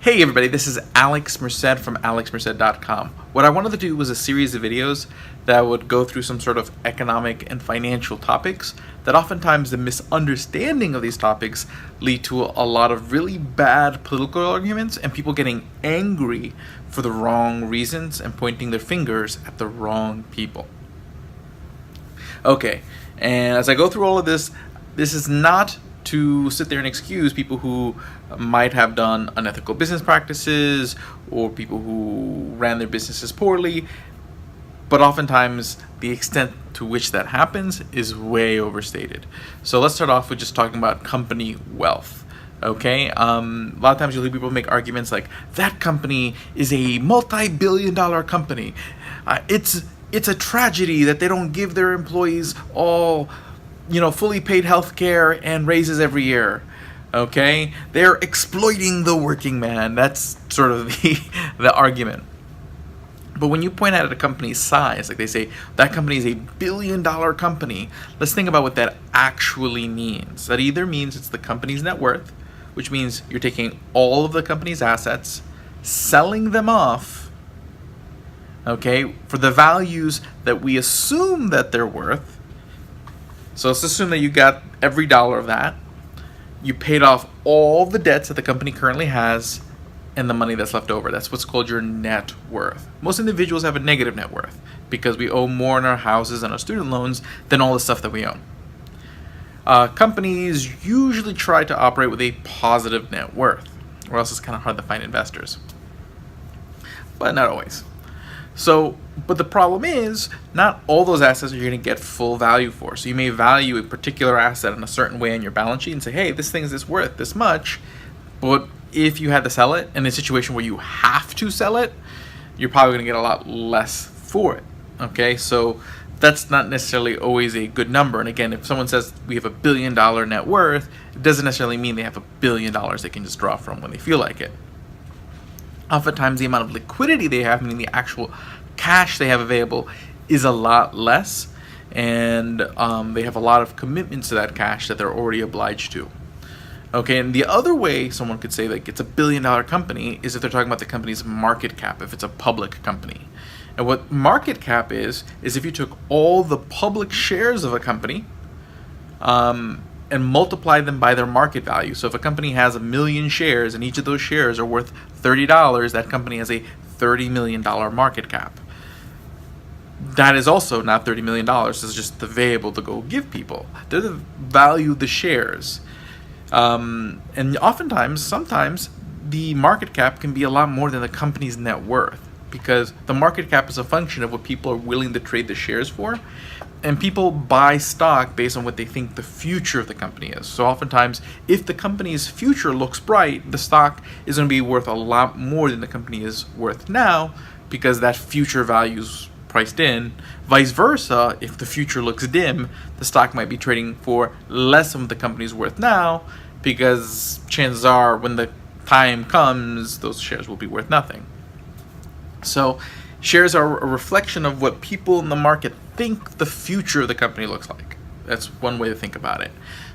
Hey everybody, this is Alex Merced from alexmerced.com. What I wanted to do was a series of videos that would go through some sort of economic and financial topics that oftentimes the misunderstanding of these topics lead to a lot of really bad political arguments and people getting angry for the wrong reasons and pointing their fingers at the wrong people. Okay, and as I go through all of this, this is not to sit there and excuse people who might have done unethical business practices or people who ran their businesses poorly, but oftentimes the extent to which that happens is way overstated. So let's start off with just talking about company wealth. Okay, a lot of times you'll hear people make arguments like, that company is a multi-billion-dollar company. It's a tragedy that they don't give their employees all fully paid health care and raises every year. Okay? They're exploiting the working man. That's sort of the argument. But when you point out at a company's size, like they say, that company is a billion-dollar company, let's think about what that actually means. That either means it's the company's net worth, which means you're taking all of the company's assets, selling them off, okay, for the values that we assume that they're worth. So let's assume that you got every dollar of that. You paid off all the debts that the company currently has and the money that's left over. That's what's called your net worth. Most individuals have a negative net worth because we owe more on our houses and our student loans than all the stuff that we own. Companies usually try to operate with a positive net worth, or else it's kind of hard to find investors. But not always. But the problem is, not all those assets are going to get full value for. So you may value a particular asset in a certain way on your balance sheet and say, hey, this thing is worth this much. But if you had to sell it in a situation where you have to sell it, you're probably going to get a lot less for it. Okay, so that's not necessarily always a good number. And again, if someone says we have $1 billion net worth, it doesn't necessarily mean they have $1 billion they can just draw from when they feel like it. Oftentimes the amount of liquidity they have, meaning the actual cash they have available, is a lot less, and they have a lot of commitments to that cash that they're already obliged to. Okay, and the other way someone could say like it's $1 billion company is if they're talking about the company's market cap, if it's a public company. And what market cap is if you took all the public shares of a company and multiply them by their market value. So if a company has 1 million shares and each of those shares are worth $30, that company has a $30 million market cap. That is also not $30 million. It's just the variable to go give people. They're the value of the shares. And sometimes the market cap can be a lot more than the company's net worth, because the market cap is a function of what people are willing to trade the shares for. And people buy stock based on what they think the future of the company is. So oftentimes, if the company's future looks bright, the stock is going to be worth a lot more than the company is worth now, because that future value is priced in. Vice versa, if the future looks dim, the stock might be trading for less than what the company's worth now, because chances are when the time comes, those shares will be worth nothing. So shares are a reflection of what people in the market think the future of the company looks like. That's one way to think about it.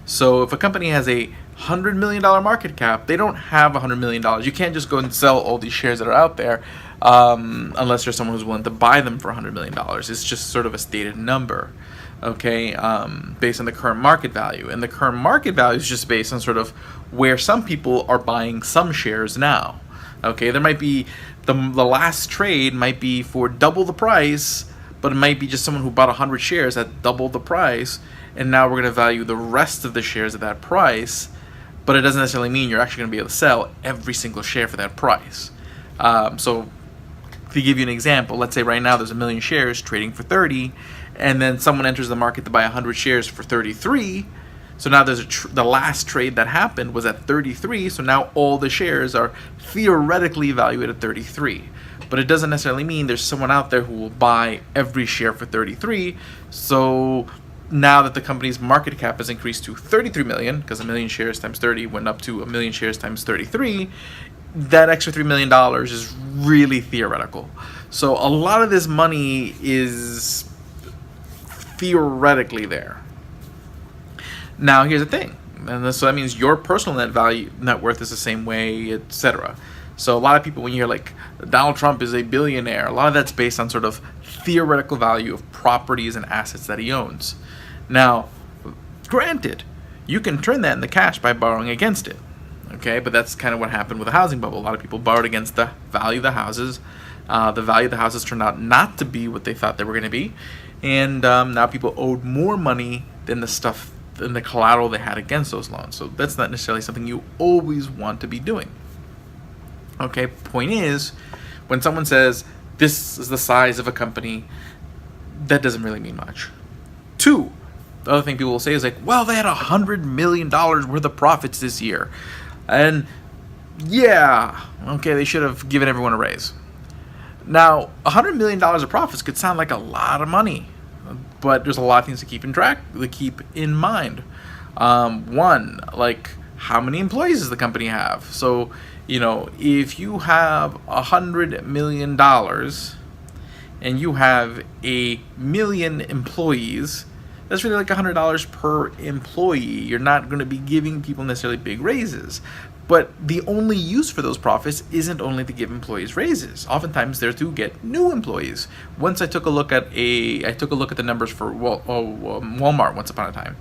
So if a company has a $100 million market cap, they don't have $100 million. You can't just go and sell all these shares that are out there unless there's someone who's willing to buy them for $100 million. It's just sort of a stated number, okay, based on the current market value. And the current market value is just based on sort of where some people are buying some shares now. Okay, there might be the last trade might be for double the price, but it might be just someone who bought 100 shares at double the price, and now we're going to value the rest of the shares at that price, but it doesn't necessarily mean you're actually going to be able to sell every single share for that price. So to give you an example, let's say right now there's 1 million shares trading for 30, and then someone enters the market to buy 100 shares for 33. So now there's the last trade that happened was at 33, so now all the shares are theoretically valued at 33. But it doesn't necessarily mean there's someone out there who will buy every share for 33. So now that the company's market cap has increased to 33 million, because 1 million shares times 30 went up to 1 million shares times 33, that extra $3 million is really theoretical. So a lot of this money is theoretically there. Now here's the thing, and so that means your personal net worth is the same way, etc. So a lot of people, when you hear like Donald Trump is a billionaire, a lot of that's based on sort of theoretical value of properties and assets that he owns. Now, granted, you can turn that into cash by borrowing against it. Okay, but that's kind of what happened with the housing bubble. A lot of people borrowed against the value of the houses. The value of the houses turned out not to be what they thought they were going to be, and now people owed more money than the collateral they had against those loans. So that's not necessarily something you always want to be doing. Okay, point is, when someone says this is the size of a company, that doesn't really mean much. Two, the other thing people will say is like, well, they had $100 million worth of profits this year. And yeah, okay, they should have given everyone a raise. Now, $100 million of profits could sound like a lot of money, but there's a lot of things to keep in mind. One, like, how many employees does the company have? So, if you have $100 million and you have 1,000,000 employees, that's really like $100 per employee. You're not going to be giving people necessarily big raises. But the only use for those profits isn't only to give employees raises. Oftentimes they're to get new employees. Once I took a look at the numbers for Walmart once upon a time.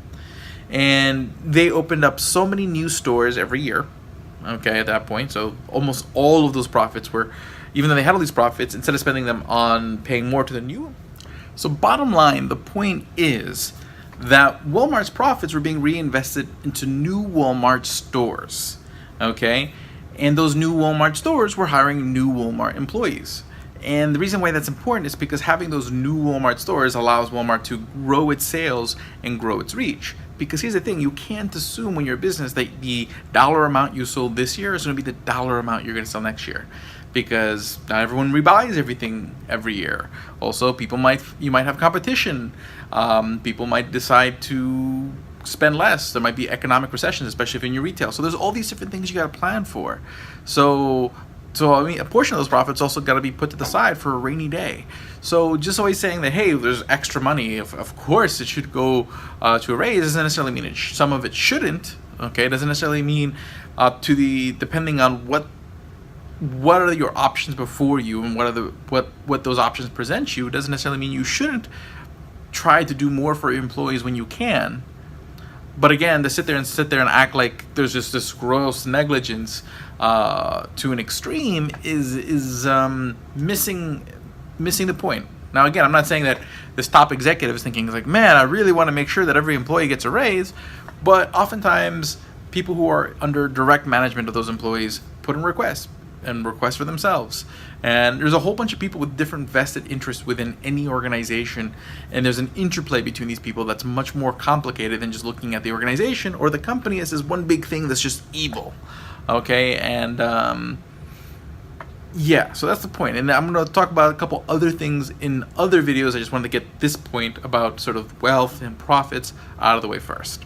And they opened up so many new stores every year. Okay, at that point. So almost all of those profits were, even though they had all these profits, instead of spending them on paying more to the new. So bottom line, the point is that Walmart's profits were being reinvested into new Walmart stores, okay? And those new Walmart stores were hiring new Walmart employees. And the reason why that's important is because having those new Walmart stores allows Walmart to grow its sales and grow its reach. Because here's the thing, you can't assume when you're a business that the dollar amount you sold this year is going to be the dollar amount you're going to sell next year. Because not everyone rebuys everything every year. Also, you might have competition. People might decide to spend less. There might be economic recessions, especially if you're in your retail. So there's all these different things you got to plan for. So I mean, a portion of those profits also got to be put to the side for a rainy day. So just always saying that, hey, there's extra money, of course it should go to a raise, doesn't necessarily mean some of it shouldn't. Okay, it doesn't necessarily mean depending on what are your options before you and what those options present you, doesn't necessarily mean you shouldn't try to do more for your employees when you can. But again, to sit there and act like there's just this gross negligence to an extreme is missing the point. Now again, I'm not saying that this top executive is thinking like, man, I really want to make sure that every employee gets a raise, but oftentimes people who are under direct management of those employees put in requests for themselves. And there's a whole bunch of people with different vested interests within any organization, and there's an interplay between these people that's much more complicated than just looking at the organization or the company as this one big thing that's just evil. Okay, and yeah, so that's the point. And I'm going to talk about a couple other things in other videos. I just wanted to get this point about sort of wealth and profits out of the way first.